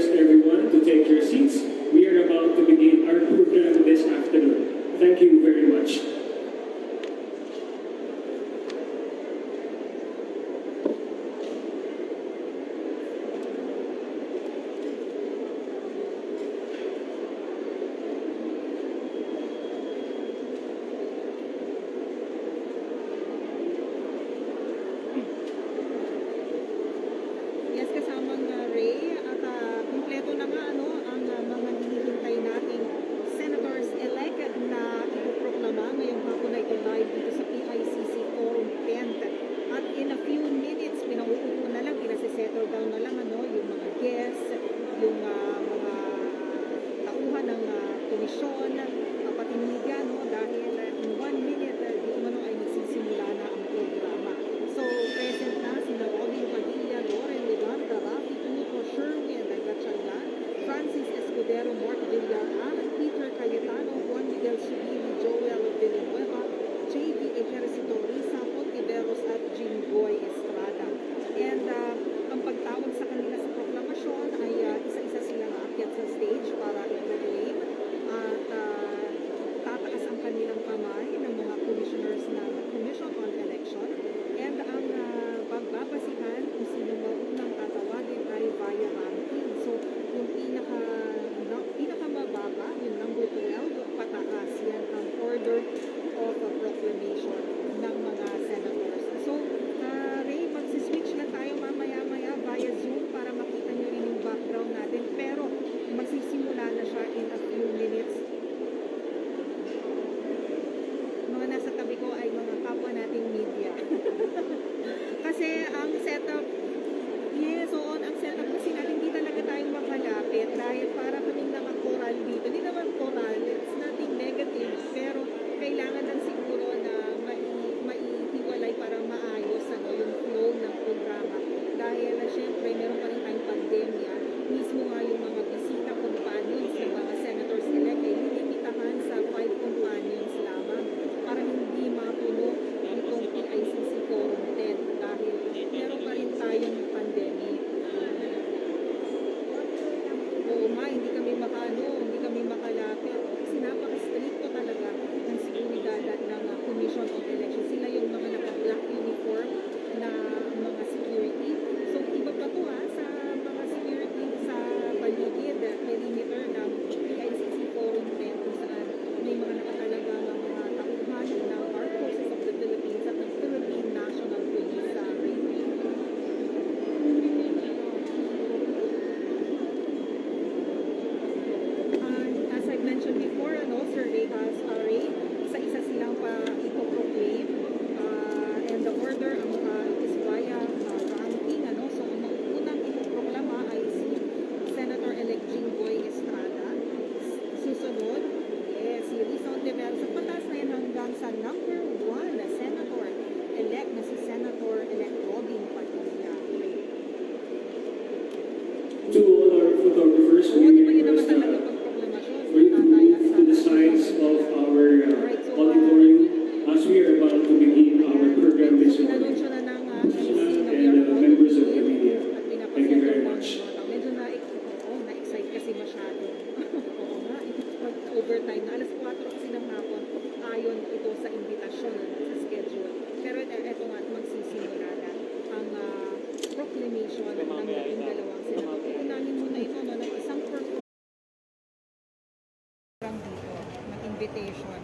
request everyone to take your seats. We are about to begin our program this afternoon. Thank you very much. Of a proclamation ng mga senators. So, Ray, magsiswitch na tayo mamaya-maya via Zoom para makita nyo rin yung background natin. Pero, magsisimula na siya in a few minutes. Mga nasa tabi ko ay mga kapwa nating media. Kasi ang setup, yes, oo, ang setup kasi natin hindi talaga tayo makalapit dahil para kaming naka-coral dito. Hindi naman coral, it's nothing negative, pero kailangan lang siguro na maihiwalay para maayos yung flow ng programa. Dahil syempre, meron pa rin tayong pandemya. Mismo nga yung mga bisita companions ng mga senators-elect ay lilimitahan sa 5 companions lamang para hindi mapuno itong PICC Forum 10 dahil meron pa rin tayong pandemic. Oo nga, hindi kami makalapit. Kasi napaka-stricto talaga ng seguridad at ng Commission of Election. Sila yung mga naka-black uniform na mga security. So, iba pa to sa mga security sa paligid, perimeter ng PICC Forum 10 kung saan may mga nakatalaga ng mga tauhan ng Armed Forces of the Philippines at ng Philippine National Police sa as I mentioned before, survey has isa-isa silang ipo-proclaim and the order is via ranking. So, ang unang ipoproklama ay si Senator-elect Jinggoy Estrada. Susunod, si Rizal de Mel. Sa patas na yan hanggang sa number 1 na Senator-elect na si Senator-elect Robin Padilla. To all our photographers, we request to the sides of our auditorium as we are about to begin our program this morning. And members of the media, thank you very much. Medyo na-excite kasi masyado. Oo nga, overtime na. Alas 4 kasi ng hapon, ayon ito sa invitasyon sa schedule. Pero eto nga, magsisimula na ang proclamation ng labing dalawang senador. Unahin muna ito ng isang dito, ng invitation.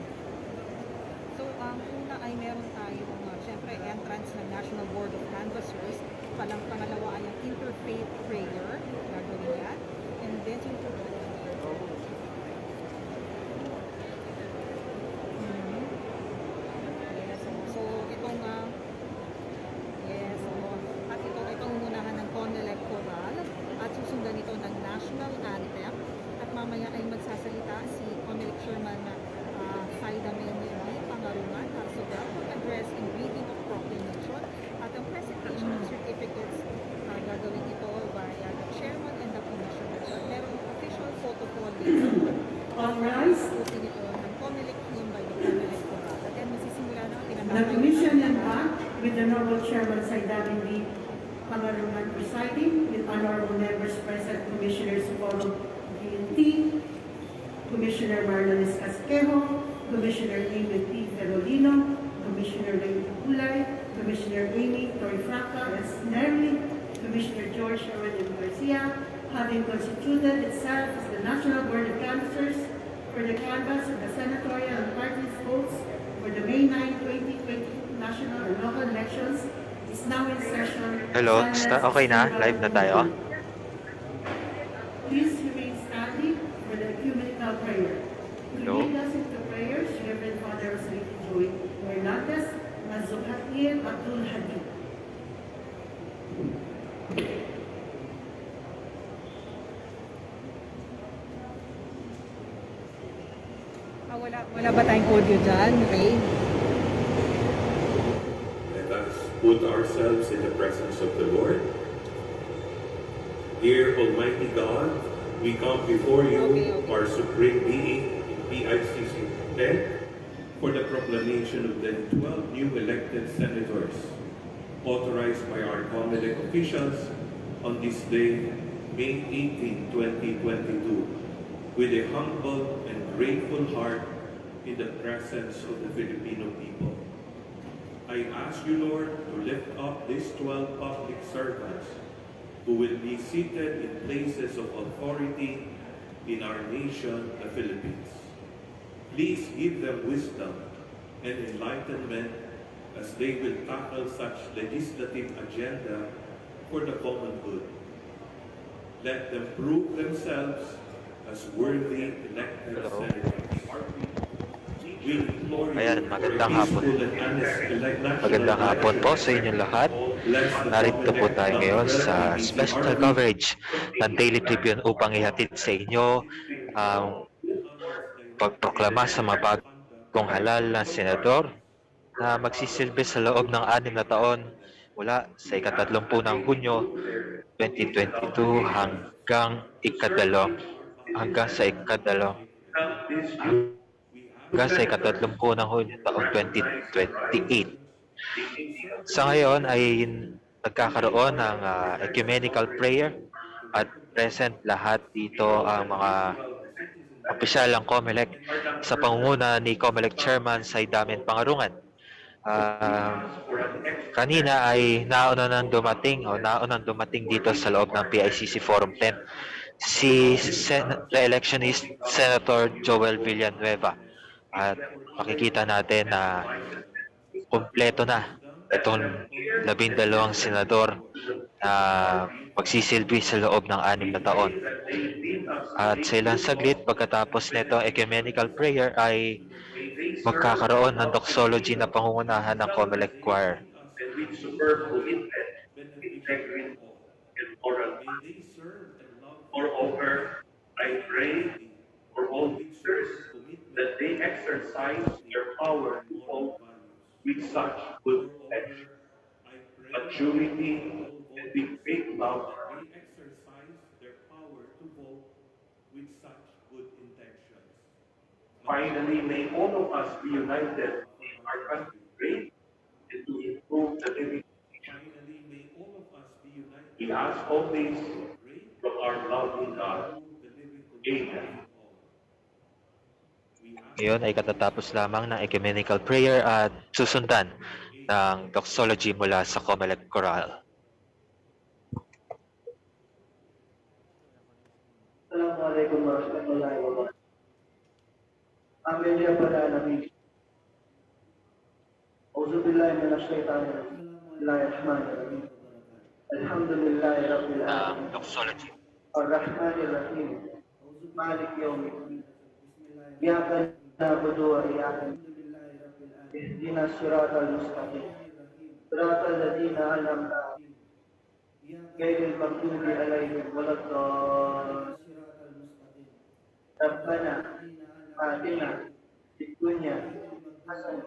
So, ang una ay meron tayong, syempre, entrance ng National Board of Canvassers. Pangalawa ay ang interfaith prayer. Gagawin yan. And then, so itong, at itong unahan ng Conelec Choral at susundan ito ng National Anthem. At mamaya ay magsasalita si Conelec Chairman Saida Menini Pangarungan para sa address and reading of proclamation at ang presentation of certificates. Gagawin ito via the chairman and the commissioners. At merong official photo call dito. Pusin ito ng Conelec team by the Conelec Choral. At yan, masisimula na ang The commission and act with the Honorable Chairman Saida Menini Pangalangan presiding, with honorable members present, Commissioner Socorro Guilty, Commissioner Marlones Casquejo, Commissioner Amy P. Ferolino, Commissioner Ray Kulay, Commissioner Amy Torifraca as Nerly, Commissioner George Erwin Garcia, having constituted itself as the National Board of Canvassers for the canvass of the senatorial and party votes for the May 9, 2022 national and local elections is now in session. Hello, Silence okay is na? hereby Live na tayo? overruled. Please remain standing for the ecumenical prayer. To Hello? lead us into prayers, Reverend Father Rosalito Joey Hernandez, Mazuhatil Abdul Hadi. Wala ba tayong audio dyan, Ray? Let us put ourselves in the presence of the Lord. Dear Almighty God, we come before you, Okay. our Supreme Being in PICC 10, for the proclamation of the 12 new elected senators, authorized by our Comelec officials on this day, May 18, 2022, with a humble and grateful heart in the presence of the Filipino people. I ask you, Lord, to lift up these 12 public servants who will be seated in places of authority in our nation, the Philippines. Please give them wisdom and enlightenment as they will tackle such legislative agenda for the common good. Let them prove themselves as worthy elected senators. We implore you Ayan, magandang for hapon. peaceful and honest Magandang hapon po sa inyong lahat. Narito po tayo ngayon sa special coverage ng Daily Tribune upang ihatid sa inyo ang pagproklama sa mga bagong halal na senador na magsisilbi sa loob ng 6 na taon mula sa ika-30 ng Hunyo 2022 hanggang sa ika-30 ng Hunyo taong 2028. Sa ngayon ay nagkakaroon ng ecumenical prayer at present lahat dito ang mga opisyal ng COMELEC sa pangunguna ni COMELEC Chairman Saidamen Pangarungan. Kanina ay naunang dumating dito sa loob ng PICC Forum 10 si re-electionist Senator Joel Villanueva at makikita natin na kumpleto na itong 12 senador na magsisilbi sa loob ng 6 na taon. At sa ilang saglit pagkatapos nito ecumenical prayer ay magkakaroon ng doxology na pangungunahan ng COMELEC Choir. Beneficial to all. May they serve and love their country tirelessly and with strong commitment to patriotic and moral values. Moreover, I pray for all voters that they exercise their power to vote with such good intentions. Finally, may all of us be united For in our our country. country and to improve the living. Finally, may all of us be united We ask all this in great from our loving God. improve the living Amen. conditions of all. We ask Ngayon ay katatapos lamang ng ecumenical prayer at susundan ng doxology mula sa COMELEC Choral. Assalamualaikum warahmatullahi wabarakatuh. Amin ya pada nabi. Auzubillahi minasyaitanir rajim. Bismillahirrahmanirrahim. Alhamdulillahi rabbil alamin. Doxology. Arrahmanir rahim. Malik yaumiddin. Iyyaka na'budu wa iyyaka nasta'in. Ihdinas siratal mustaqim. Siratal ladzina an'amta 'alaihim. Ghairil maghdubi 'alaihim waladdallin. ربنا آتنا في الدنيا حسنة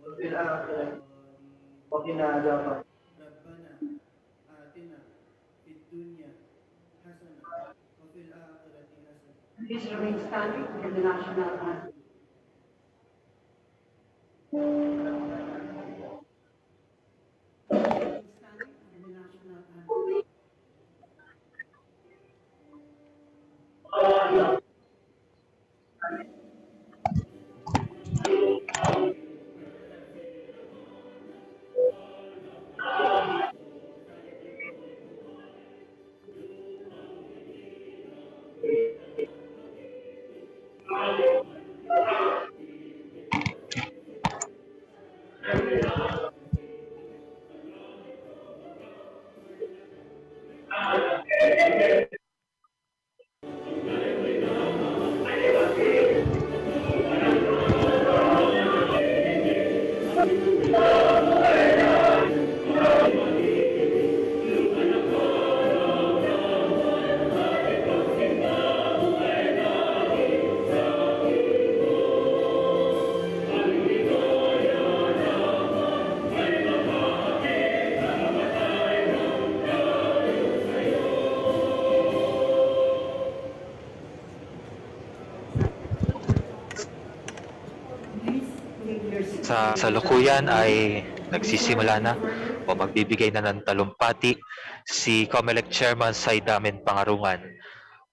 وفي الآخرة وقنا عذاب النار. ربنا آتنا في الدنيا حسنة وفي الآخرة حسنة. Please remain standing for the national anthem. Standing for the national anthem. Please take your seat. Sa salukuyan ay nagsisimula na o magbibigay na ng talumpati si COMELEC Chairman Saidamen Pangarungan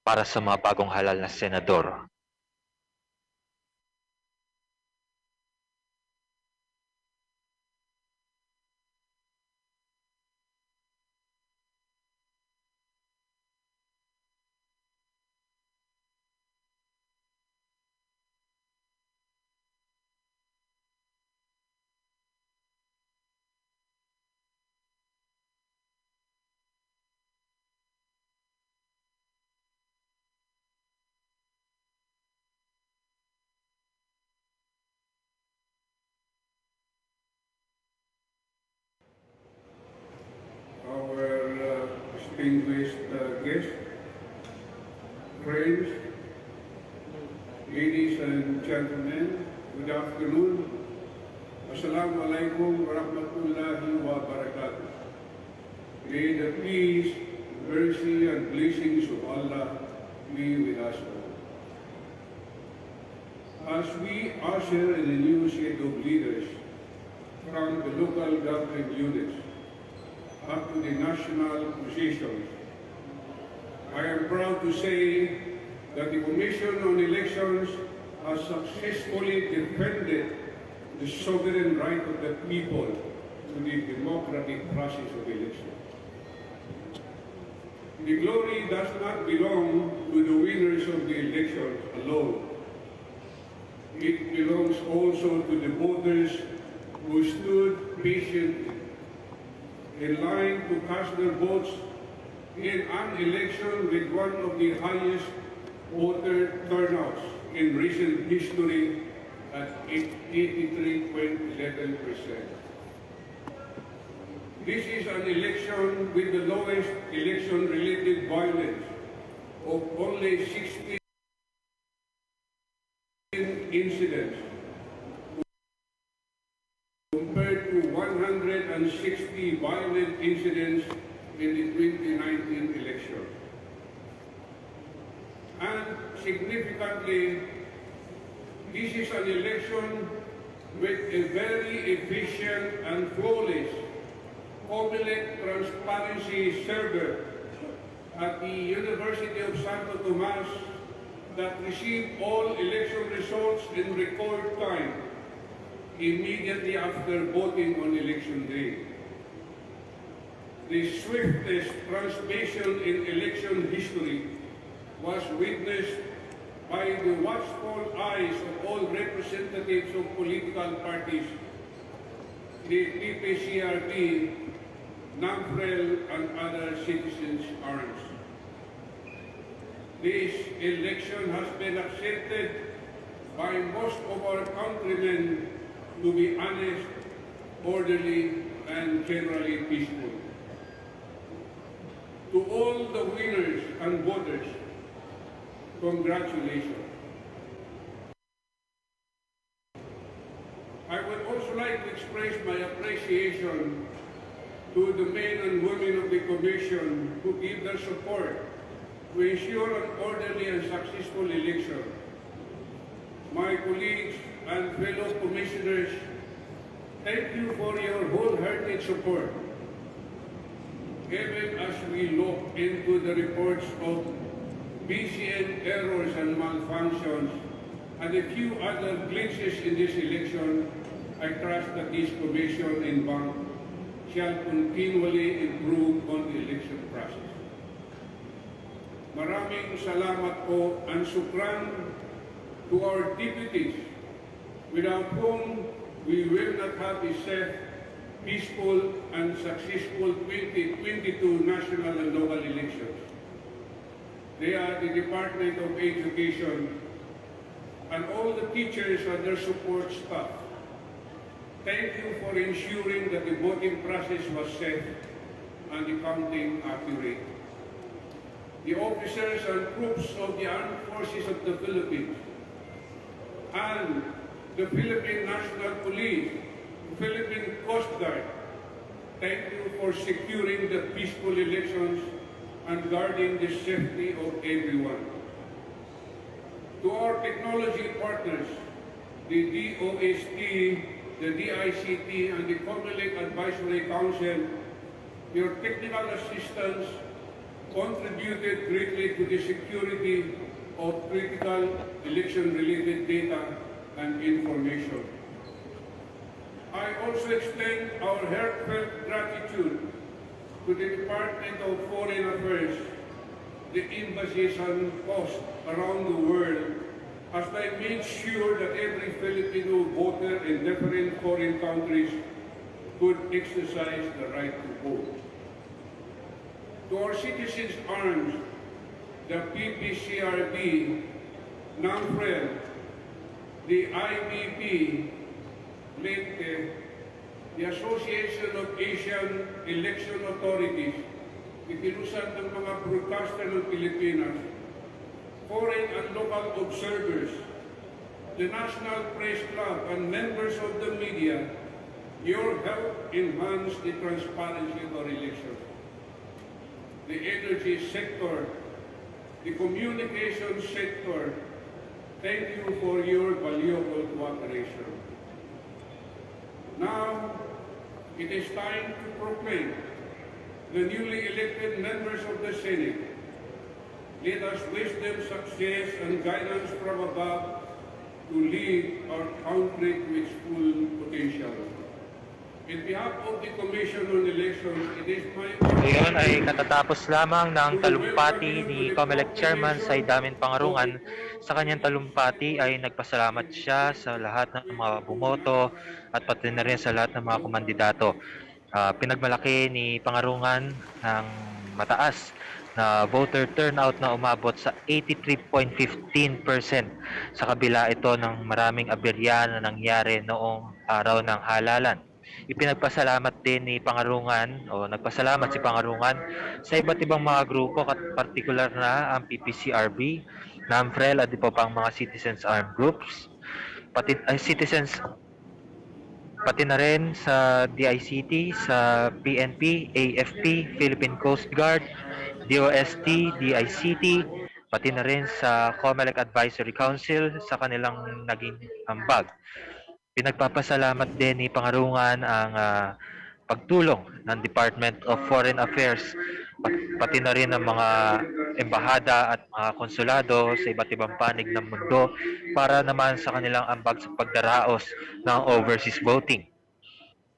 para sa mga bagong halal na senador. Our distinguished guests, friends, ladies and gentlemen, good afternoon. Assalamualaikum warahmatullahi wabarakatuh. May the peace, mercy, and blessings of Allah be with us all. As we usher in a new set of leaders from the local government units up to the national positions, I am proud to say that the Commission on Elections has successfully defended the sovereign right of the people to the democratic process of election. The glory does not belong to the winners of the elections alone. It belongs also to the voters who stood patiently in line to cast their votes in an election with one of the highest voter turnouts in recent history at 83.11%. This is an election with the lowest election-related violence of only 16 incidents compared to 160 violent incidents in the 2019 election. And significantly, this is an election with a very efficient and flawless COMELEC transparency server at the University of Santo Tomas that received all election results in record time immediately after voting on election day. The swiftest transmission in election history was witnessed by the watchful eyes of all representatives of political parties, the PPCRT, NAMFREL, and other citizens' arms. This election has been accepted by most of our countrymen to be honest, orderly, and generally peaceful. To all the winners and voters, congratulations. I would also like to express my appreciation to the men and women of the Commission who give their support to ensure an orderly and successful election. My colleagues and fellow commissioners, thank you for your wholehearted support. Even as we look into the reports of BCN errors and malfunctions and a few other glitches in this election, I trust that this Commission and bank shall continually improve on the election process. Maraming salamat po and sukran to our deputies, without whom we will not have a safe peaceful and successful 2022 national and local elections. They are the Department of Education and all the teachers and their support staff. Thank you for ensuring that the voting process was safe and the counting accurate. The officers and troops of the Armed Forces of the Philippines and the Philippine National Police, Philippine Coast Guard, thank you for securing the peaceful elections and guarding the safety of everyone. To our technology partners, the DOST, the DICT, and the Comelec Advisory Council, your technical assistance contributed greatly to the security of critical election-related data and information. I also extend our heartfelt gratitude to the Department of Foreign Affairs, the embassies and posts around the world, as they made sure that every Filipino voter in different foreign countries could exercise the right to vote. To our citizens armed, the PPCRB, NAMFREL, the IBP, LENTE, the Association of Asian Election Authorities, ikilusan ng mga broadcaster ng Pilipinas, foreign and local observers, the National Press Club, and members of the media, your help enhanced the transparency of our elections. The energy sector, the communication sector, thank you for your valuable cooperation. Now, it is time to proclaim the newly elected members of the Senate. Let us wish them success and guidance from above to lead our country to its full potential. In behalf of the Commission on Elections, it is my honor. Ngayon ay katatapos lamang ng talumpati ni Comelec Chairman Saidamin Pangarungan. Sa kanyang talumpati ay nagpasalamat siya sa lahat ng mga bumoto at pati na rin sa lahat ng mga kumandidato. Pinagmalaki ni Pangarungan ng mataas na voter turnout na umabot sa 83.15% sa kabila ito ng maraming aberya na nangyari noong araw ng halalan. Ipinagpasalamat din ni Pangarungan o nagpasalamat si Pangarungan sa iba't ibang mga grupo at partikular na ang PPCRB, NAMFREL at iba pang mga citizens armed groups, pati na rin sa DICT, sa PNP, AFP, Philippine Coast Guard, DOST, DICT, pati na rin sa Comelec Advisory Council sa kanilang naging ambag. Pinagpapasalamat din ni Pangarungan ang pagtulong ng Department of Foreign Affairs, pati na rin ng mga embahada at mga konsulado sa iba't ibang panig ng mundo para naman sa kanilang ambag sa pagdaraos ng overseas voting.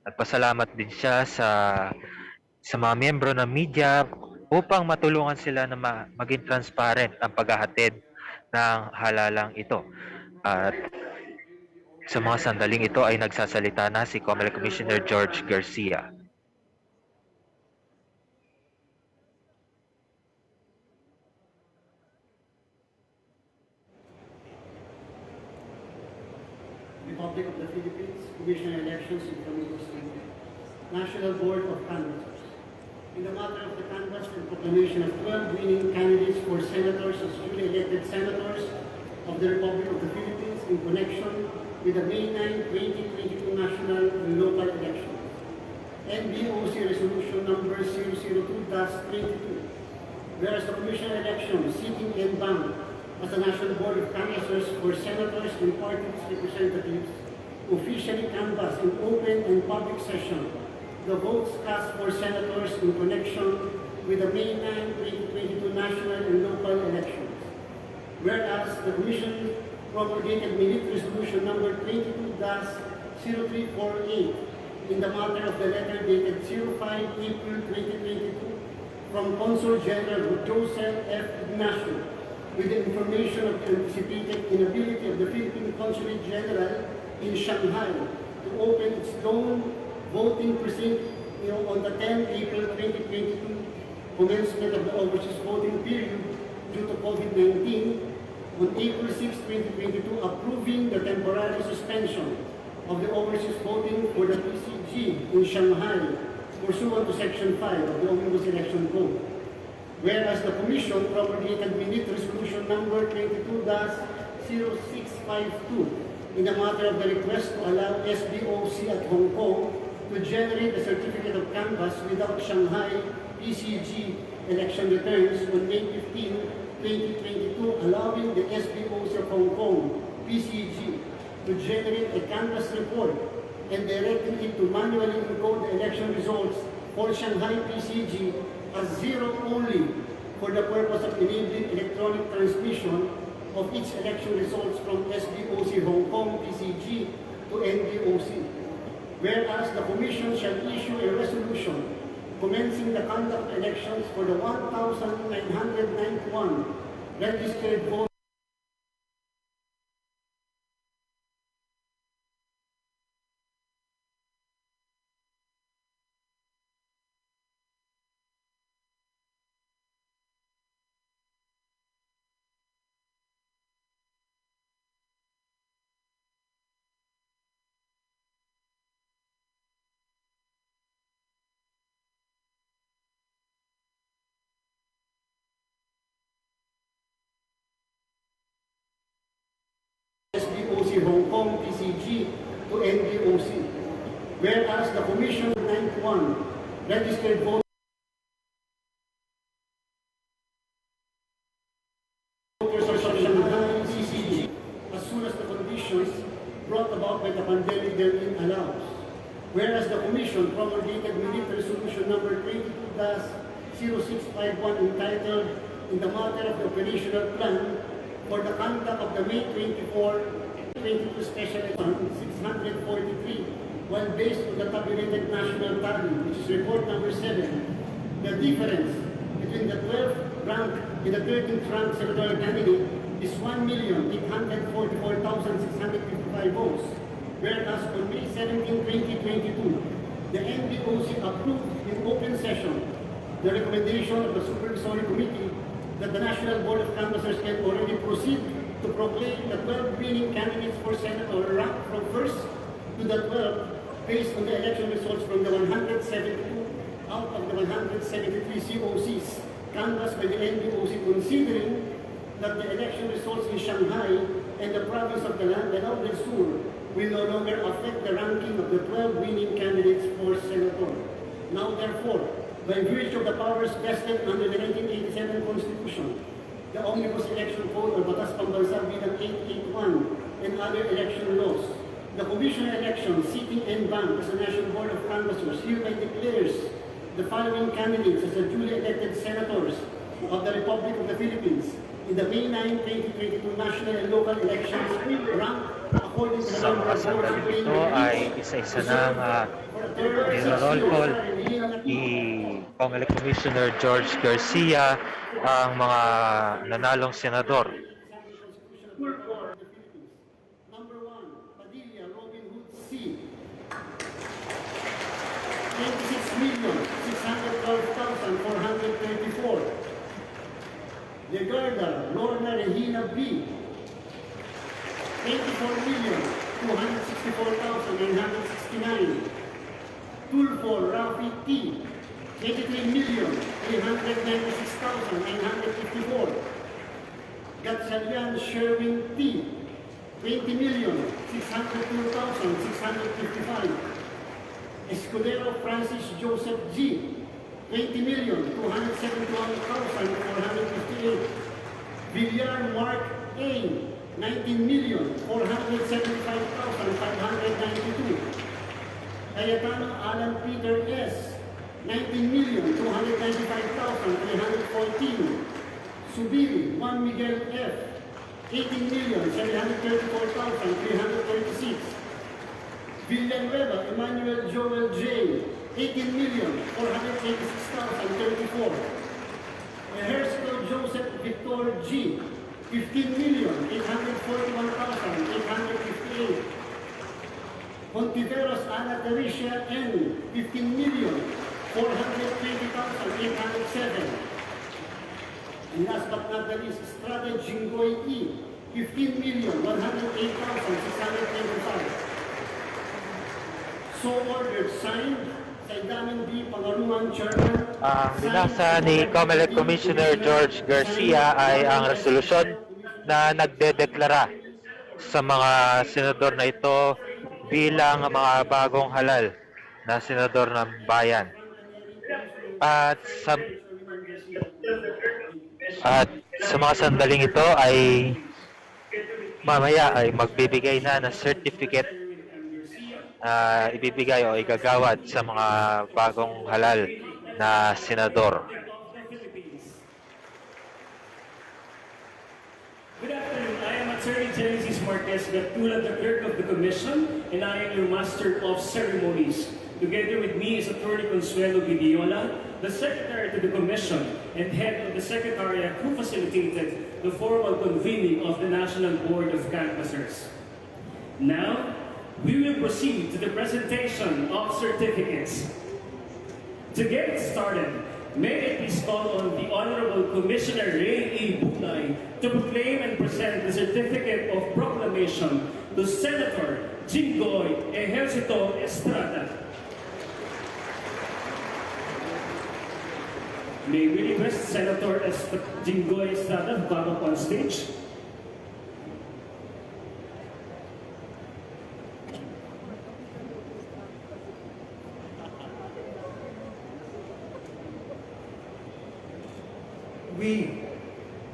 At pasalamat din siya sa mga miyembro ng media upang matulungan sila na maging transparent ang paghahatid ng halalang ito. At sa mga sandaling ito ay nagsasalita na si Comelec Commissioner George Garcia. Republic of the Philippines, Commission on Elections in Camilo State, National Board of Canvassers. In the matter of the canvass and proclamation of 12 winning candidates for senators as duly elected senators of the Republic of the Philippines in connection with the May 9, 2022 national and local elections. NBOC Resolution Number 002-22, whereas the Commission on Elections sitting en banc as the National Board of Canvassers for senators and party representatives officially canvass in open and public session the votes cast for senators in connection with the May 9, 2022 national and local elections. Whereas the Commission promulgated Minute Resolution Number 22-0348 in the matter of the letter dated 05 April 2022 from Consul General Joseph F. Ignacio with the information of the anticipated inability of the Philippine Consulate General in Shanghai to open its own voting precinct on the 10 April 2022 commencement of the overseas voting period due to COVID-19, on April 6, 2022, approving the temporary suspension of the overseas voting for the PCG in Shanghai pursuant to Section 5 of the Omnibus Election Code. Whereas the Commission promulgated minute resolution number 22-0652 in the matter of the request to allow SBOC at Hong Kong to generate a certificate of canvass without Shanghai PCG election returns on May 15, 2022, allowing the SBOC of Hong Kong PCG to generate a canvass report and directing it to manually encode the election results for Shanghai PCG as zero only for the purpose of enabling electronic transmission of its election results from SBOC Hong Kong PCG to NBOC. Whereas the Commission shall issue a resolution commencing the conduct of elections for the 1,991 registered voters SBOC Hong Kong PCG to NBOC. Whereas the Commission 91 registered voters of Shanghai PCG as soon as the conditions brought about by the pandemic therein allows. Whereas the Commission promulgated minute resolution number 22-0651 entitled in the matter of the operational plan for the conduct of the May 24, 22 special election 643, while based on the tabulated national tally, which is report number 7, the difference between the 12th rank and the 13th rank senatorial candidate is 1,844,655 votes, whereas on May 17, 2022, the NBOC approved in open session the recommendation of the Supervisory Committee that the National Board of Canvassers can already proceed to proclaim the 12 winning candidates for senator ranked from 1st to the 12th based on the election results from the 172 out of the 173 COCs canvassed by the NBOC, considering that the election results in Shanghai and the province of Lanao del Sur will no longer affect the ranking of the 12 winning candidates for senator. Now therefore, by virtue of the powers vested under the 1987 Constitution, the Omnibus Election Code or Batas Pambansang Bilang 881 and other election laws, the Commission on Elections, sitting en banc as the National Board of Canvassers hereby declares the following candidates as the duly elected senators of the Republic of the Philippines in the May 9, 2022 national and local elections ranked according to the Sa number of mga votes sandali nito ay isa-isa ng roll call ni Comelec Commissioner George Garcia ang mga nanalong senador. Number 1, Padilla Robin Hood C. 26,612,434. Legarda Lorna Regina B. 24,264,969. Tulfo Rafi T. 83,396,954. Gatsalian Sherwin T. 20,602,655. Escudero Francis Joseph G. 20,271,458. Villar Mark A. 19,475,592. Cayetano Alan Peter S. 19,295,314. Subiri Juan Miguel F. 18,734,336. Villanueva Emmanuel Joel J. 18,486,034. Ejercito Joseph Victor G. 15,841,858. Contiveros Ana Teresa N. 15,420,807. And last but not the least, Estrada Jinggoy E. 15,108,625. So ordered, signed, Saidaman B. Pangaluan Chairman. Ang binasa ni COMELEC Commissioner George Garcia ay ang resolusyon na nagdedeklara sa mga senador na ito bilang mga bagong halal na senador ng bayan. At sa mga sandaling ito ay mamaya ay magbibigay na ng certificate ibibigay o igagawad sa mga bagong halal na senador. Good afternoon. I am Attorney Genesis Marquez Gatula, the clerk of the commission, and I am your master of ceremonies. Together with me is Attorney Consuelo Vidiola, the secretary to the commission and head of the secretariat who facilitated the formal convening of the National Board of Canvassers. Now, we will proceed to the presentation of certificates. To get started, may I please call on the Honorable Commissioner Ray E. Bulay to proclaim and present the Certificate of Proclamation to Senator Jinggoy Ejercito Estrada. May we request Senator Jinggoy Estrada to come up on stage. We,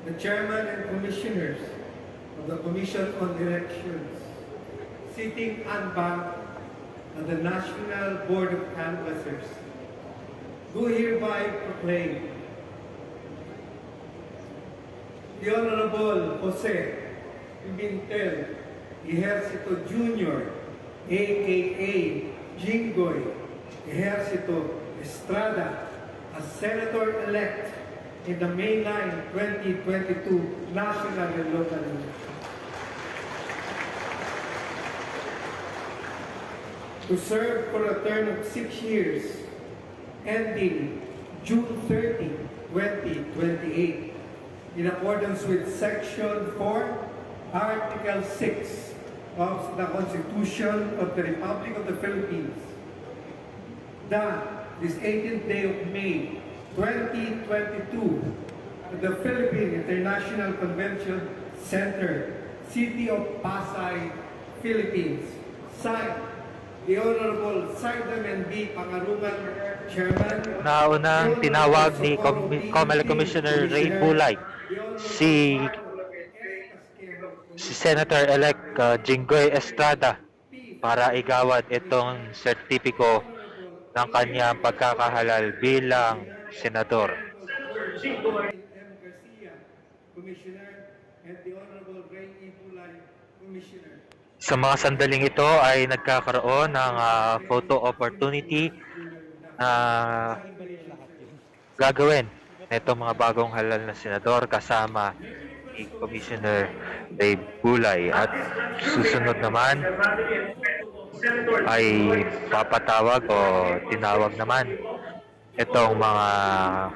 the chairman and commissioners of the Commission on Elections, sitting unbanked on the National Board of Canvassers, do hereby proclaim the Honorable Jose Pimentel Ejercito Jr., a.k.a. Jinggoy Ejercito Estrada, as Senator-elect in the mainline 2022 national and local elections. To serve for a term of 6 years, ending June 30, 2028, in accordance with Section 4, Article 6 of the Constitution of the Republic of the Philippines. This 18th day of May, 2022, at the Philippine International Convention Center, City of Pasay, Philippines. Signed, the Honorable Saidaman B. Pangaluan, Chairman. Naunang tinawag ni COMELEC Commissioner Ray Bulay si Senator-elect Jinggoy Estrada para igawad itong sertipiko ng kanyang pagkakahalal bilang senador. Sa mga sandaling ito ay nagkakaroon ng photo opportunity na gagawin itong mga bagong halal na senador kasama ni Commissioner Ray Bulay. At susunod naman ay papatawag o tinawag naman itong mga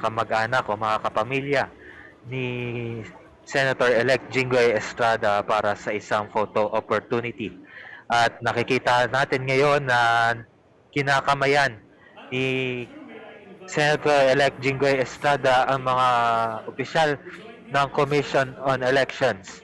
kamag-anak o mga kapamilya ni Senator-elect Jinggoy Estrada para sa isang photo opportunity. At nakikita natin ngayon na kinakamayan ni Senator-elect Jinggoy Estrada ang mga opisyal ng Commission on Elections.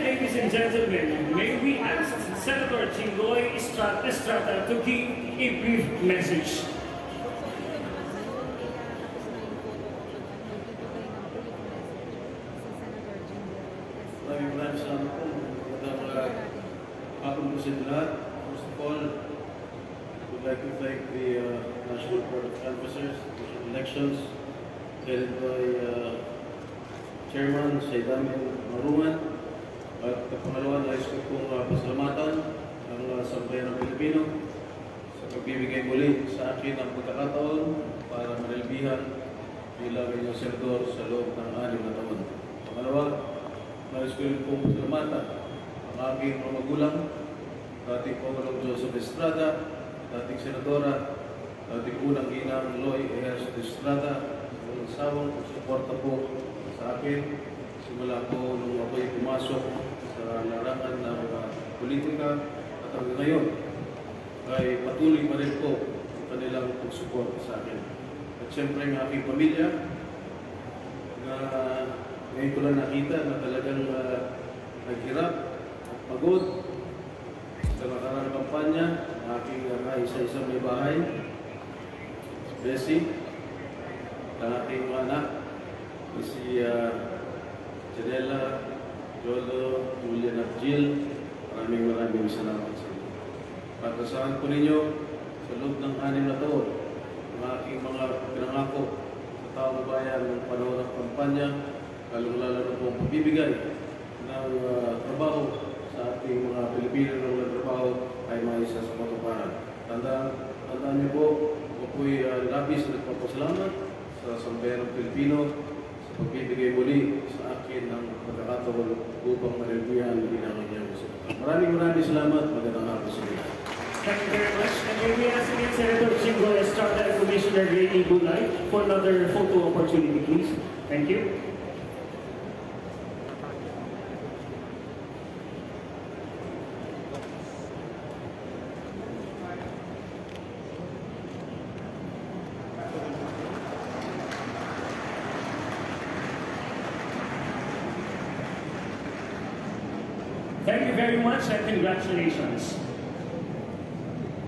ladies and gentlemen, may we ask Senator Chingoy Estrada to give a brief message. Maraming salamat po. Magandang hapon po sa lahat. First of all, I would like to thank the National Board of Canvassers, elections, headed by Chairman Saidamin Marungan. At pangalawa, nais ko pong pasalamatan ang Sambayan ng Pilipino sa pagbibigay muli sa akin ng pagkakataon para manilbihan bilang inyong senador sa loob ng 6 na taon. Pangalawa, nais ko rin pong pasalamatan ang aking mga magulang, dating Pangulong Joseph Estrada, dating Senadora, dating unang ginang Loy Ejercito Estrada, ang sawang suporta po sa akin simula po nung ako'y pumasok sa larangan ng politika at hanggang ngayon ay patuloy pa rin po ang kanilang pagsuporta sa akin. At siyempre ang aking pamilya na ngayon ko lang nakita na talagang naghirap at pagod sa nakaraang kampanya ng aking isa-isa may bahay, si Bessie, ang aking mga anak, si Janela, Jolo, Julian at Jill. Maraming salamat sa inyo. Pagkasahan po ninyo sa loob ng 6 na taon ang aking mga pinangako sa taong bayan ng panahon ng kampanya, lalong-lalo na po ang pagbibigay ng trabaho sa ating mga Pilipino na walang trabaho ay maisa sa katuparan. Tandaan niyo po, ako po'y labis na nagpapasalamat sa Sambayan ng Pilipino sa pagbibigay muli sa akin ng pagkakataon upang marilbihan bilang inyong gusto. Maraming salamat. Magandang hapon sa inyo. Thank you very much. And may we ask again Senator Chingoy Estrada and Commissioner Ray Bulay for another photo opportunity, please. Thank you. Thank you very much and congratulations.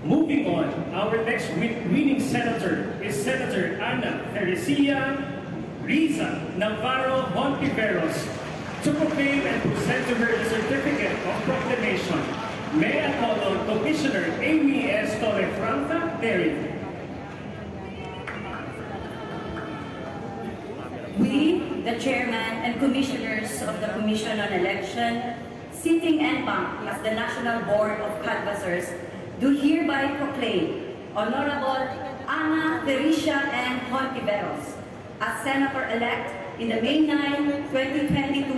Moving on, our next winning senator is Senator Ana Teresia Riza Navarro Hontiveros to proclaim and present to her the certificate of proclamation. May I call on Commissioner Amy S. Torrefranca Derry. We, the chairman and commissioners of the Commission on Election, sitting en banc as the National Board of Canvassers, do hereby proclaim Honorable Ana Teresia N. Hontiveros as Senator-elect in the May 9, 2022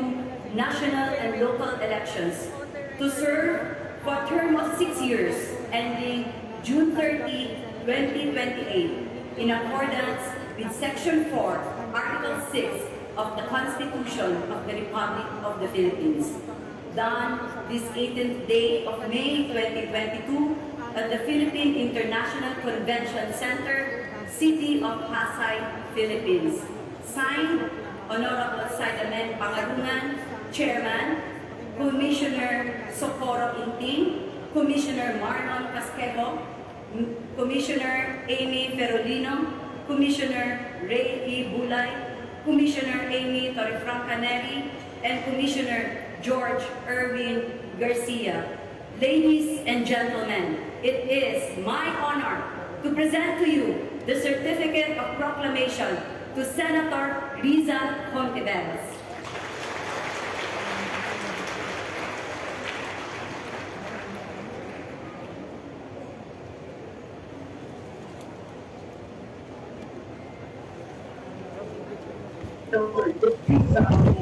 national and local elections to serve for a term of 6 years ending June 30, 2028 in accordance with Section 4, Article 6 of the Constitution of the Republic of the Philippines. Done this 18th day of May 2022 at the Philippine International Convention Center, City of Pasay, Philippines. Signed, Honorable Saidamin Pangarungan, Chairman, Commissioner Socorro Inting, Commissioner Marlon Casquejo, Commissioner Amy Ferolino, Commissioner Ray E. Bulay, Commissioner Amy Torrefranca Neri, and Commissioner George Erwin Garcia. Ladies and gentlemen, it is my honor to present to you the certificate of proclamation to Senator Riza Hontiveros.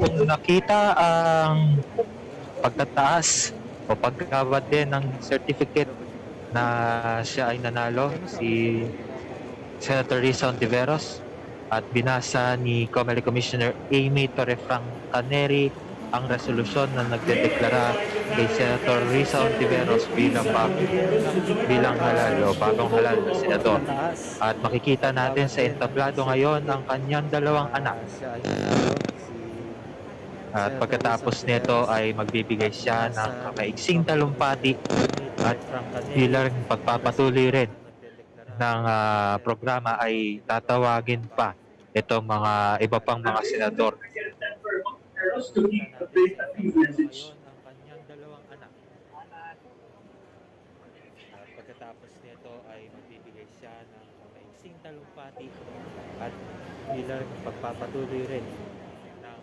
Kung nakita ang pagtataas o pagkawad din ng certificate na siya ay nanalo, si Senator Riza Hontiveros, at binasa ni COMELEC Commissioner Amy Torrefranca Neri ang resolusyon na nagdedeklara kay Senator Riza Hontiveros bilang halal o bagong halal na senador. At makikita natin sa entablado ngayon ang kanyang dalawang anak At pagkatapos nito ay magbibigay siya ng maiksing talumpati at bilang pagpapatuloy rin ng programa ay tatawagin pa itong mga iba pang mga senador. To give a brief message. Ang kanyang dalawang anak. At pagkatapos nito ay magbibigay siya ng maiksing talumpati at bilang pagpapatuloy rin ng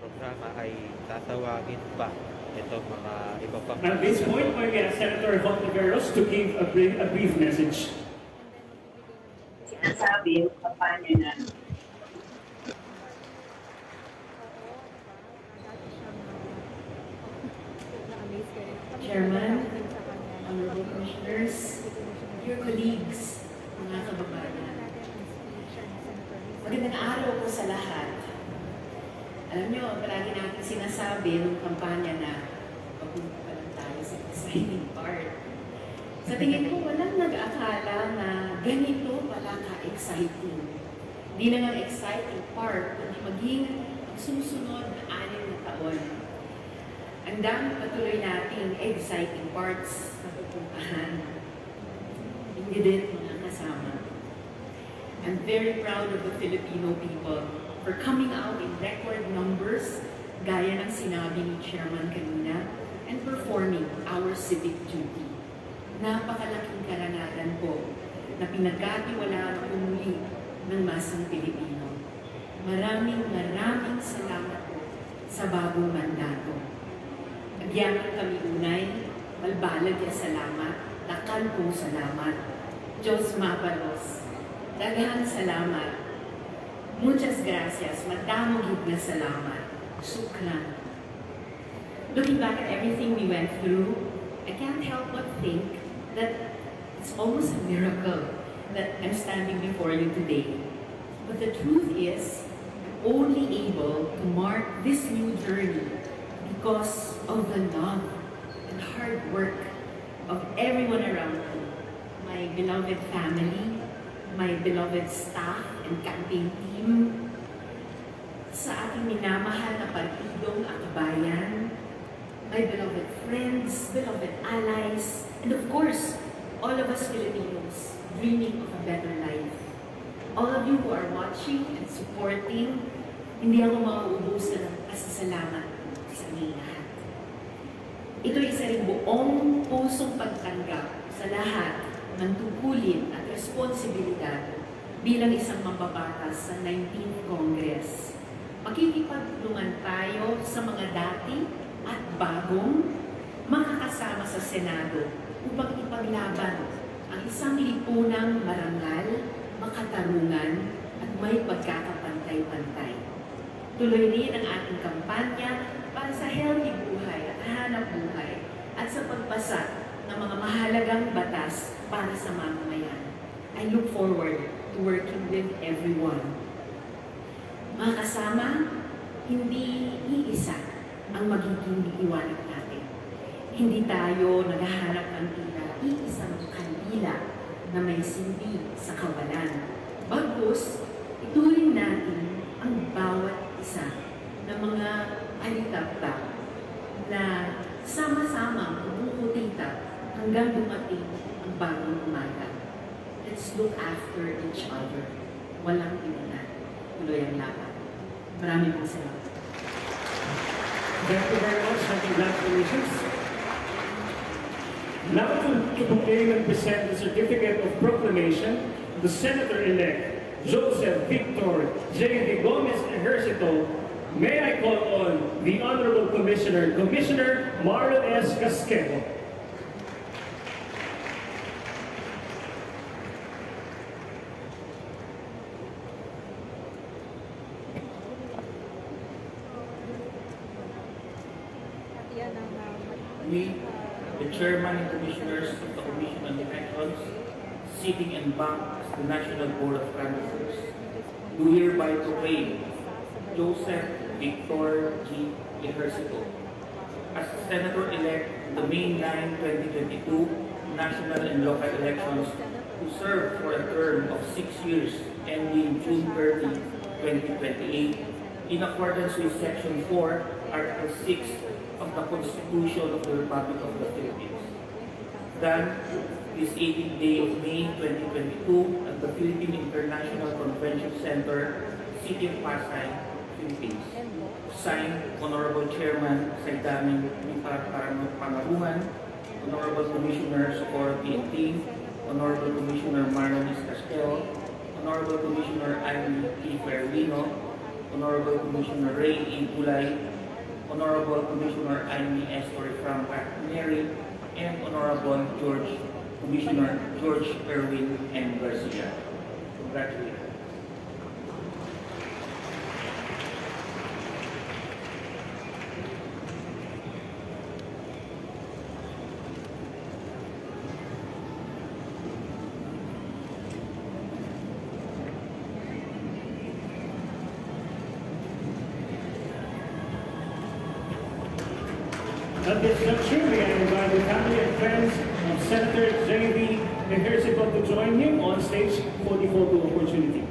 programa ay tatawagin pa itong mga iba pang... At this point, we get Senator Hontiveros to give a brief message. Sinasabi yung kampanya na Chairman, Honorable Commissioners, your colleagues, mga kababayan. Magandang araw po sa lahat. Alam nyo, palagi natin sinasabi nung kampanya na papunta pa lang tayo sa exciting part. Sa tingin ko, walang nag-akala na ganito pala ka-exciting. Hindi lang ang exciting part, kundi maging ang susunod na 6 na taon. Ang dami patuloy nating exciting parts na pupuntahan. Hindi din mga kasama. I'm very proud of the Filipino people for coming out in record numbers, gaya ng sinabi ni Chairman kanina, and performing our civic duty. Napakalaking karangalan po na pinagkatiwalaan ko muli ng masang Pilipino. Maraming salamat po sa bagong mandato. Agyaman kami unay, malbalag ya salamat, takal po salamat. Diyos mapalos, daghang salamat. Muchas gracias, madamog na salamat. Sukran. Looking back at everything we went through, I can't help but think that it's almost a miracle that I'm standing before you today. But the truth is, I'm only able to mark this new journey because of the love and hard work of everyone around me. My beloved family, my beloved staff and campaign team, sa aking minamahal na partidong Akbayan, my beloved friends, beloved allies, and of course, all of us Filipinos dreaming of a better life. All of you who are watching and supporting, hindi ako mauubusan ng pasasalamat sa inyong lahat. Ito ay isa rin buong pusong pagtanggap sa lahat ng tungkulin at responsibilidad bilang isang mambabatas sa 19th Congress. Makikipagtulungan tayo sa mga dati at bagong makakasama sa Senado upang ipaglaban ang isang lipunang marangal, makatarungan at may pagkakapantay-pantay. Tuloy rin ang ating kampanya para sa healthy buhay at hanap buhay at sa pagpasa ng mga mahalagang batas para sa mamamayan. I look forward to working with everyone. Mga kasama, hindi iisa ang magiging liwanag natin. Hindi tayo naghahanap ng tila iisang kandila na may silbi sa kawalan. Bagkus, ituring natin ang bawat isa ng mga alitabta na sama-sama bumukutita hanggang dumating ang bagong umaga. Let's look after each other. Walang iwanan. Tuloy ang laban. Maraming salamat. Thank you very much and congratulations. Now to proclaim and present the certificate of proclamation, the Senator-elect Joseph Victor J. Gomez Ejercito, may I call on the Honorable Commissioner, Commissioner Marlon S. Casquejo. We, the Chairman and Commissioners of the Commission on Elections, sitting and bank as the National Board of Canvassers, do hereby proclaim Joseph Victor G. Ejercito as Senator-elect in the mainline 2022 national and local elections to serve for a term of 6 years ending June 30, 2028 in accordance with Section 4, Article 6 of the Constitution of the Republic of the Philippines. Done this 18th day of May 2022 at the Philippine International Convention Center, City of Pasay, Philippines. Signed, Honorable Chairman Saidamin Pangaruhan, Honorable Commissioner Socorro PNP, Honorable Commissioner Marlon Casqueo, Honorable Commissioner Amy P. Ferlino, Honorable Commissioner Ray E. Gulay, Honorable Commissioner Amy S. Torrefranca Neri, and Honorable Commissioner George Erwin M. Garcia. Congratulations. At this juncture, we invite the family and friends of Senator J.V. Ejercito to join him on stage for the photo opportunity.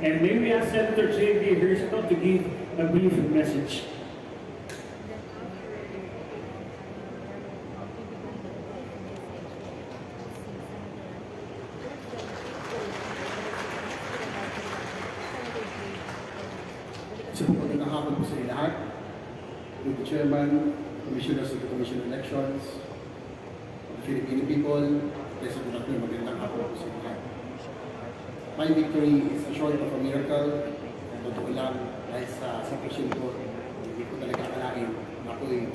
And may we ask Senator J.V. Ejercito to give a brief message. So, magandang hapon po sa inyo lahat. With the Chairman, Commissioners of the Commission on Elections, the Filipino people, President Duterte, magandang hapon po sa inyo lahat. My victory is a short of a miracle. Totoo lang, dahil sa sitwasyon ko, hindi ko talaga akalain na ako'y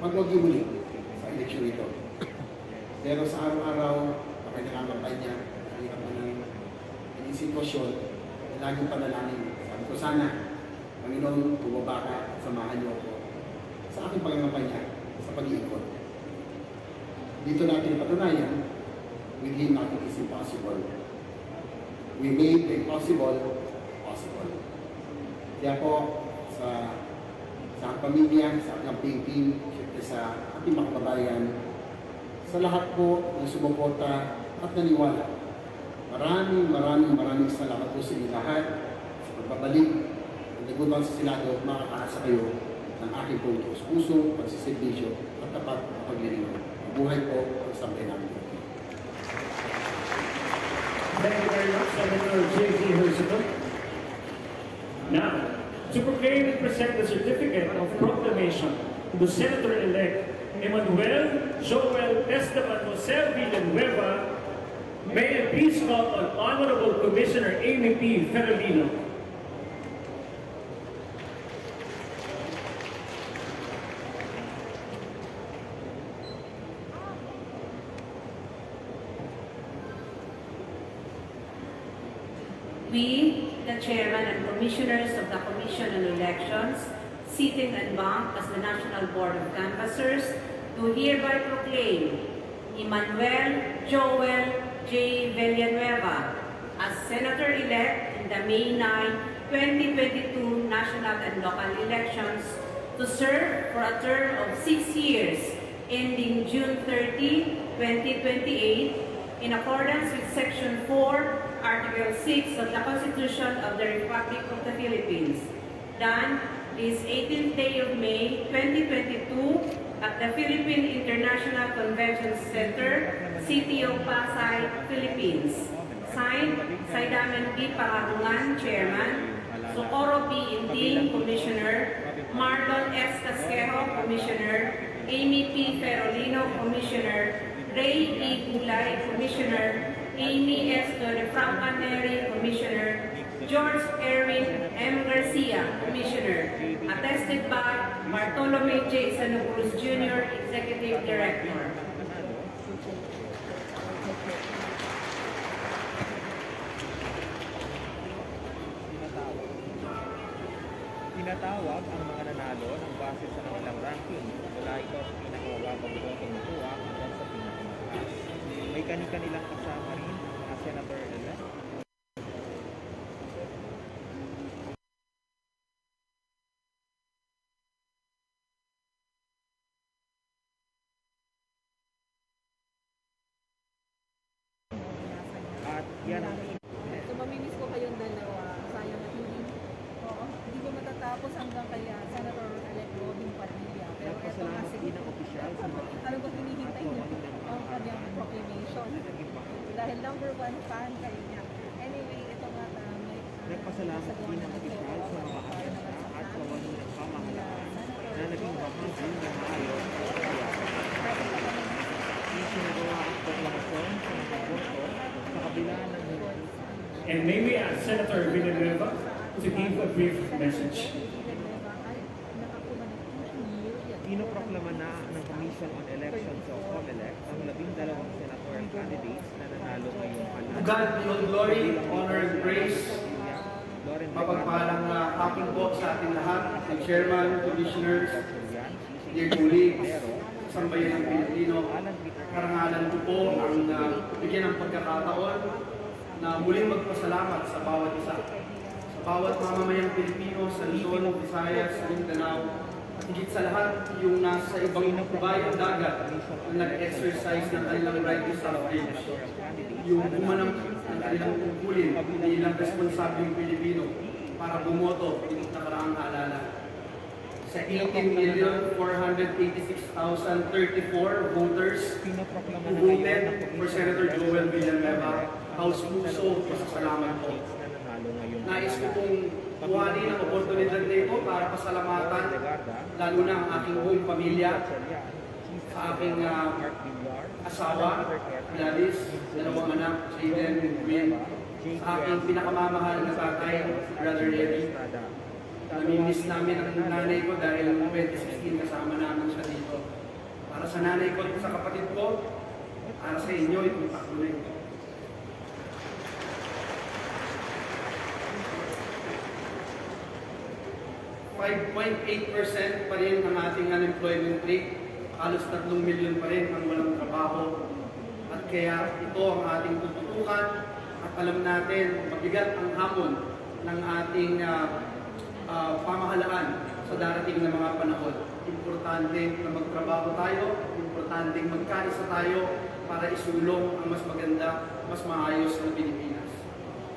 magwagi muli sa eleksyon ito. Pero sa araw-araw, ako'y nangangampay niya, hirap na ng sitwasyon, laging panalangin. Sabi ko sana, Panginoon, bumaba ka at samahan niyo ako sa aking pangangampay niya sa pag-iikot. Dito natin patunayan, with Him nothing is impossible. We made the impossible possible. Kaya po, sa pamilya, sa aking team, syempre sa ating mga kababayan, sa lahat po ng sumuporta at naniwala, maraming salamat po sa inyo lahat sa pagbabalik ng nagutan sa Senado, makakaasa kayo ng aking pong puso, pagsiservisyo at tapat na paglilingkod. Mabuhay po ang sampay namin. Thank you very much, Senator J.V. Ejercito. Now, to proclaim and present the certificate of proclamation to Senator-elect Emmanuel Joel Esteban Jose Villanueva, may I please call on Honorable Commissioner Amy P. Ferlino. We, the Chairman and Commissioners of the Commission on Elections, sitting and bank as the National Board of Canvassers, do hereby proclaim Emmanuel Joel J. Villanueva as Senator-elect in the May 9, 2022 national and local elections to serve for a term of 6 years ending June 30, 2028 in accordance with Section 4, Article 6 of the Constitution of the Republic of the Philippines. Done this 18th day of May 2022 at the Philippine International Convention Center, City of Pasay, Philippines. Signed, Saidamin B. Pangaruhan, Chairman, Socorro P. Inting, Commissioner, Marlon S. Casqueo, Commissioner, Amy P. Ferolino, Commissioner, Ray E. Gulay, Commissioner, Amy S. Torrefranca Neri, Commissioner, George Erwin M. Garcia, Commissioner, attested by Bartolome J. Sano Cruz Jr., Executive Director. Tinatawag ang mga nanalo ng base sa kanilang ranking mula ito sa pinakamababang botong tuwa hanggang sa pinakamataas. May kani-kanilang kasama rin mga senator-elect. At yan ang So mamimiss ko kayong dalawa. Sayang at hindi ko matatapos hanggang kay Senator-elect Robin Padilla. Pero ito nga sige, alam ko hinihintay niyo ang kanyang proclamation. Dahil number 1 fan kayo niya. Anyway, ito nga may nagpasalamat din ang opisyal sa mga ahensya at kawani ng pamahalaan na naging bahagi ng maayos at kaya. Isinagawa ang proklamasyon sa mga boto sa kabila ng And may we ask Senator Villanueva to give a brief message. Pinoproklama na ng Commission on Elections o COMELEC ang 12 senatorial candidates na nanalo ngayong To God be all glory, honor, and praise. Mapagpalang aking po sa ating lahat, ang chairman, commissioners, dear colleagues, sambayan ng Pilipino. Karangalan ko po ang bigyan ng pagkakataon na muling magpasalamat sa bawat isa. Sa bawat mamamayang Pilipino sa Luzon, Visayas, Mindanao, at higit sa lahat yung nasa ibang bayang dagat na nag-exercise ng kanilang right to suffrage. Yung gumanap ng kanilang tungkulin bilang responsableng Pilipino para bumoto dito na karaang halalan. Sa 18,486,034 voters who voted for Senator Joel Villanueva, House Puso, pasasalamat po. Nais ko pong kuhanin ang oportunidad nito para pasalamatan lalo na ang aking buong pamilya, sa aking asawa, Gladys, dalawang anak, Aiden and Gwen, sa aking pinakamamahal na tatay, Brother Eddie. Namimiss namin ang nanay ko dahil 2016 kasama namin siya dito. Para sa nanay ko at sa kapatid ko, para sa inyo, itong pakuloy. 5.8% pa rin ang ating unemployment rate. Halos 3 milyon pa rin ang walang trabaho. At kaya ito ang ating tututukan at alam natin mabigat ang hamon ng ating pamahalaan sa darating na mga panahon. Importante na magtrabaho tayo, importante magkaisa tayo para isulong ang mas maganda, mas maayos na Pilipinas.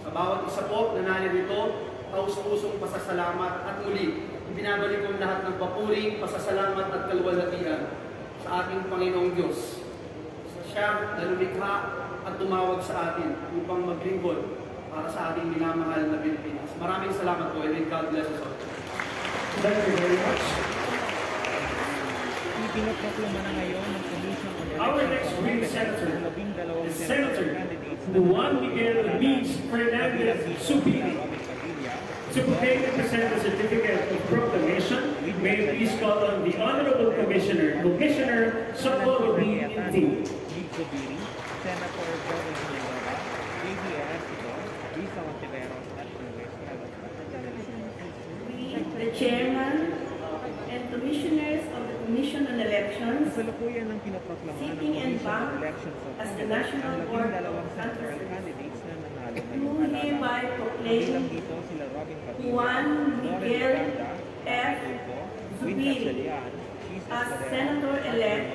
Sa bawat isa po na naririto, taus-pusong pasasalamat at muli, binabalik ko lahat ng papuri, pasasalamat at kalwalhatian sa ating Panginoong Diyos. Siya na lumikha at tumawag sa atin upang maglingkod para sa ating minamahal na Pilipinas. Maraming salamat po, and God bless us all. Thank you very much. Ipinoproklama na ngayon ng Commission on Elections. Our next green senator is Senator Juan Miguel Beach Fernandez Supili. To proclaim and present the certificate of proclamation, may you please call on the Honorable Commissioner, Commissioner Socorro B. Inti. Senator Joel Villanueva, JDS, Risa Ontiveros, at We, the Chairman and Commissioners of the Commission on Elections, Kasalukuyan ng pinoproklama ng sitting and Commission on back Elections of as the National Board of senatorial Candidates, candidates na nanalo do ngayong halalan. hereby proclaim Kabilang dito sila Robin Padilla, Juan Loren Miguel Miranda, F. Tulfo, Win Zubiri Gatchalian, Cheese as Escudero, Senator-elect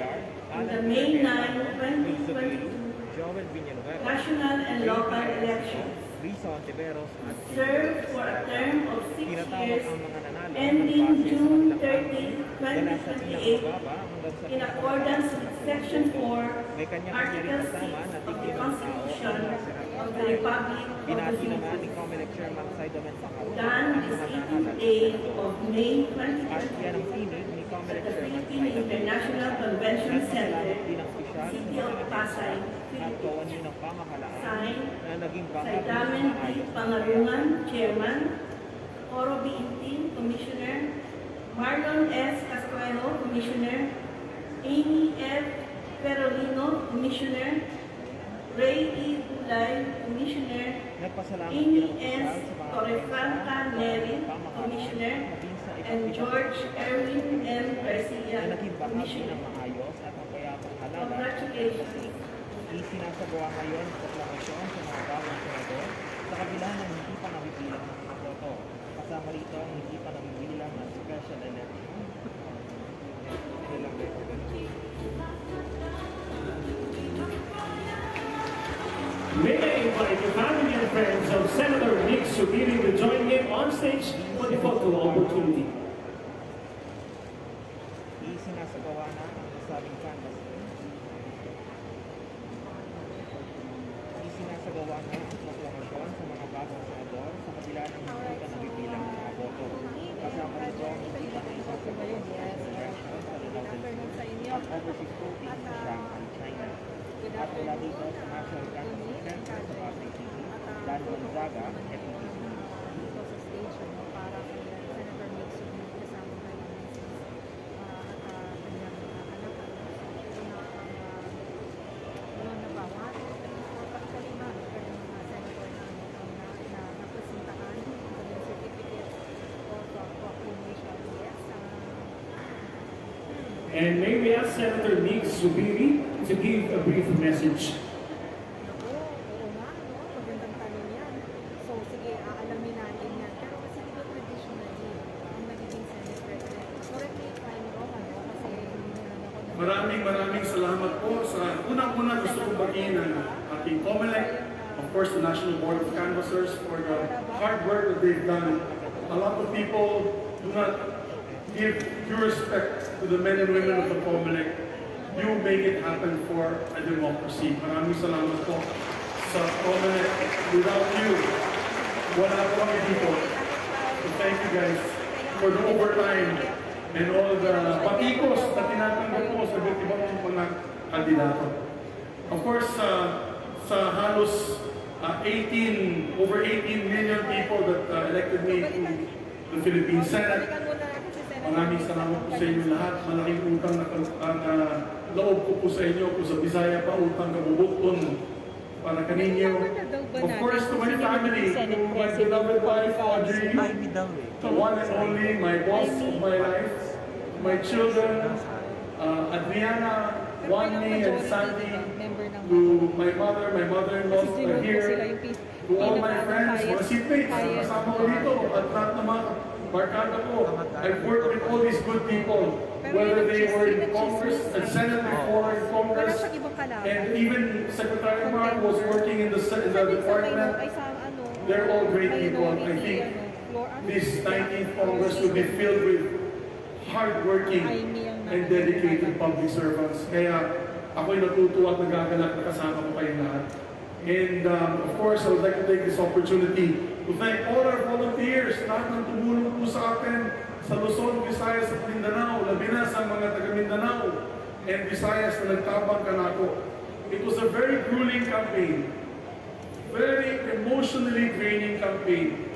in the May 9, 2022 Joel Villanueva, national and local elections. Risa Ontiveros, at Serve for a term of 6 tinatawag years ang mga nanalo ending ng base sa June kanilang 30, ranking, 2028 mula sa pinakamababa hanggang sa in accordance with Section 4, may kanya-kanya rin Article 6 kasama na of the tigil ng tao Constitution ang mga senador. of the Republic of the Binati naman ni Philippines. COMELEC Chairman Saidaman Sacaron Done ang this mga 18th nahalal. day of May At yan ang 2022 tinig ni COMELEC at the Chairman Philippine Saidaman. International Convention Center, Nagpasalamat din ang opisyal City sa of mga Pasay, at kawani ng pamahalaan Signed, na naging bahagi Saidamen ng P. ayos. Pangarungan, Chairman, Coro B. Intin, Commissioner, Marlon S. Casquejo, Commissioner, Amy F. Perolino, Commissioner, Ray E. Bulay, Commissioner, Nagpasalamat Amy din ang S. opisyal sa mga Torrefranca Neri, Commissioner, and George Erwin M. Garcia, na naging bahagi Commissioner. ng maayos at mapayapang halalan. Congratulations. Isinasagawa ngayon ang proklamasyon sa mga bagong senador sa kabila ng hindi pa nabibilang ng mga boto. Kasama rito ang hindi pa nabibilang ng special election. May I invite the family and friends of Senator Nick Subiri to join him on stage for the photo opportunity. Isinasagawa na ang nasabing canvassing. Isinasagawa na ang proklamasyon sa mga bagong senador sa kabila ng hindi pa nabibilang ng mga boto. Kasama rito ang hindi pa naisasagawa ng special election sa Lalawigan at overseas voting sa Shanghai, China. At mula dito sa National Canvassing Center sa Pasay City, Dan Gonzaga, FEBC. And may we ask Senator Nick Subiri to give a brief message. Oo nga, no? Magandang tanong yan. So, sige, aalamin natin yan. Pero kasi ito traditionally, ang nagiging Senate President. Correct me if I'm wrong, ano? Kasi hindi naman ako Maraming salamat po sa unang-una gusto ko bagiin ang ating COMELEC, of course the National Board of Canvassers for the hard work that they've done. A lot of people do not give due respect to the men and women of the COMELEC. You make it happen for a democracy. Maraming salamat po sa COMELEC. Without you, wala po kami dito. So thank you guys for the overtime and all the patikos na tinatanggap po sa iba't ibang mga kandidato. Of course, sa halos over 18 million people that elected me to the Philippine Senate, maraming salamat po sa inyo lahat. Malaking utang na loob ko po sa inyo, kung sa Bisaya pa, utang kabubukton para kaninyo. Of course, to my family, to my beloved wife, Audrey, the one and only, my boss of my life, my children, Adriana, Juanmi, and Sandy, to my mother, my mother-in-law here, to all my friends, mga seatmates, kasama ko dito, at lahat ng mga barkada ko. I've worked with all these good people, whether they were in Congress, and Senate before in Congress, and even Secretary Mark was working in the department. They're all great people. I think this 19th Congress will be filled with hardworking and dedicated public servants. Kaya ako'y natutuwa at nagagalak na kasama ko kayo lahat. And of course, I would like to take this opportunity to thank all our volunteers, lahat ng tumulong po sa akin sa Luzon, Visayas at Mindanao, labi na sa mga taga Mindanao and Visayas na nagtabang kanako. It was a very grueling campaign, very emotionally draining campaign.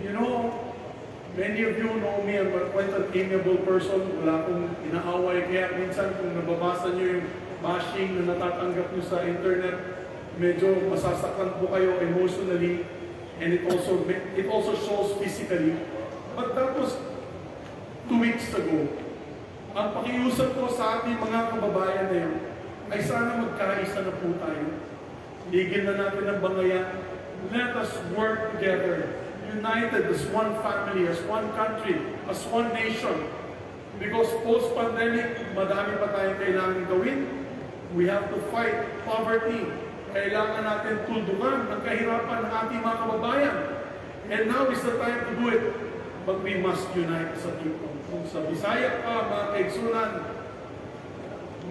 You know, many of you know me, I'm quite an amiable person, wala akong inaaway, kaya minsan kung nababasa nyo yung bashing na natatanggap nyo sa internet, medyo masasaktan po kayo emotionally, and it also shows physically. But that was 2 weeks ago. Ang pakiusap ko sa ating mga kababayan na yun, ay sana magkaisa na po tayo. Ligin na natin ang bangayan. Let us work together, united as one family, as one country, as one nation. Because post-pandemic, madami pa tayong kailangan gawin. We have to fight poverty. Kailangan natin tuldukan ang kahirapan ng ating mga kababayan. And now is the time to do it. But we must unite as a people. Kung sa Bisaya pa, mga kaigsunan,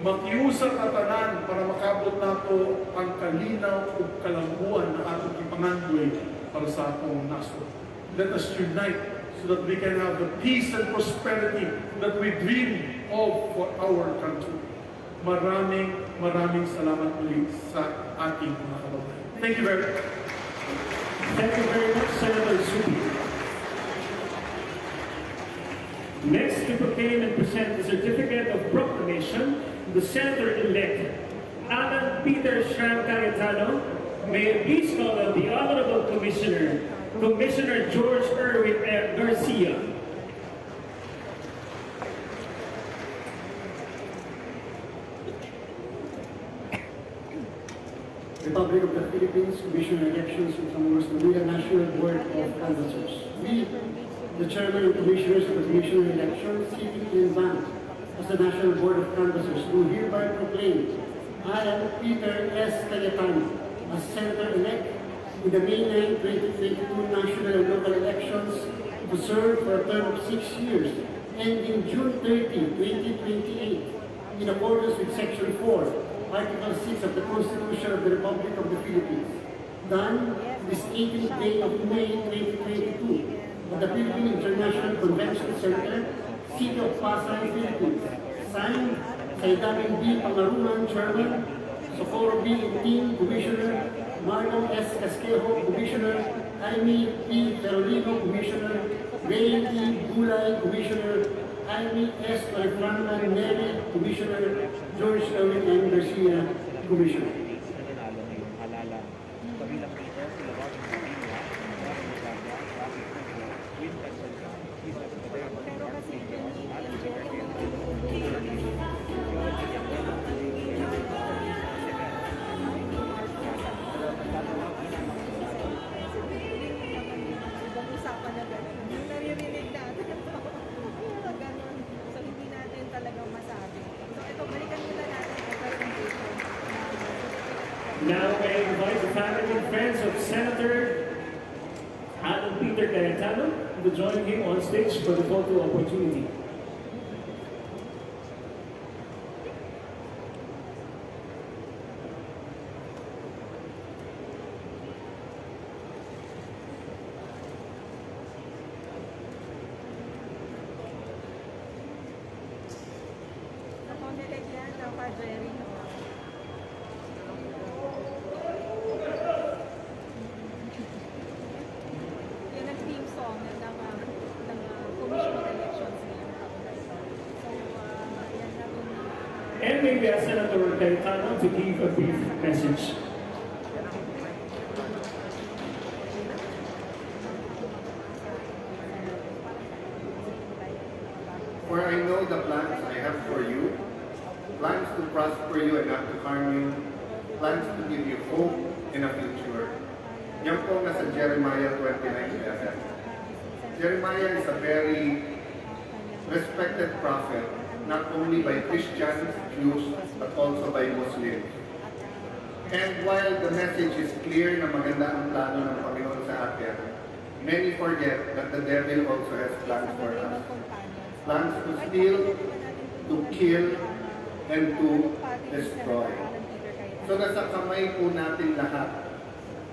makiusap na tanan para makabot nato ang kalinaw o kalambuan na atong ipangandoy para sa atong naso. Let us unite so that we can have the peace and prosperity that we dream of for our country. maraming salamat ulit sa ating mga kababayan. Thank you very much. Thank you very much, Senator Subi. Next to proclaim and present the certificate of proclamation, the Senator-elect Alan Peter Shan Cayetano, may please call on the Honorable Commissioner, Commissioner George Erwin Garcia. Republic of the Philippines, Commission on Elections and Commerce, the National Board of Canvassers. We, the Chairman and Commissioners of the Commission on Elections, sitting in bank as the National Board of Canvassers, do hereby proclaim I am Peter S. Cayetano as Senator-elect in the May 9, 2022 national and local elections to serve for a term of 6 years, ending June 30, 2028, in accordance with Section 4, Article 6 of the Constitution of the Republic of the Philippines, done this 18th day of May 2022 at the Philippine International Convention Center, City of Pasay, Philippines. Signed, Saidaming B. Pangaruman, Chairman, Socorro B. Inting, Commissioner, Marlon S. Casquejo, Commissioner, Jaime P. Ferolino, Commissioner, Ray E. Gulay, Commissioner, Jaime S. Oriflama Neri, Commissioner, George Erwin M. Garcia, Commissioner. Usapan na gano'n. Yung naririnig natin. Gano'n. So, hindi natin talagang masabi. So, ito, balikan muna natin ang presentation. Now I invite the family and friends of Senator Alan Peter Cayetano to join him on stage for the photo opportunity. Ako nilagyan ng pa-Jerry, no? Yan ang theme song ng Commission on Elections ngayon. So, yan na rin. And maybe ask Senator Cayetano to give a brief message. For I know the plans I have for you, plans to prosper you and not to harm you, plans to give you hope and a future. Yan po nasa Jeremiah 29:11. Jeremiah is a very respected prophet, not only by Christians, Jews, but also by Muslims. And while the message is clear na maganda ang plano ng Panginoon sa atin, many forget that the devil also has plans for us. Plans to steal, to kill, and to destroy. So nasa kamay po natin lahat,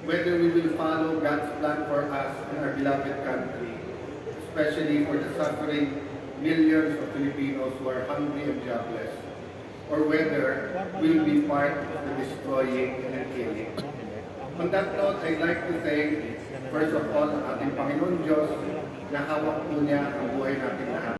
whether we will follow God's plan for us and our beloved country, especially for the suffering millions of Filipinos who are hungry and jobless, or whether we'll be part of the destroying and killing. On that note, I'd like to thank, first of all, ang ating Panginoon Diyos na hawak po niya ang buhay natin lahat.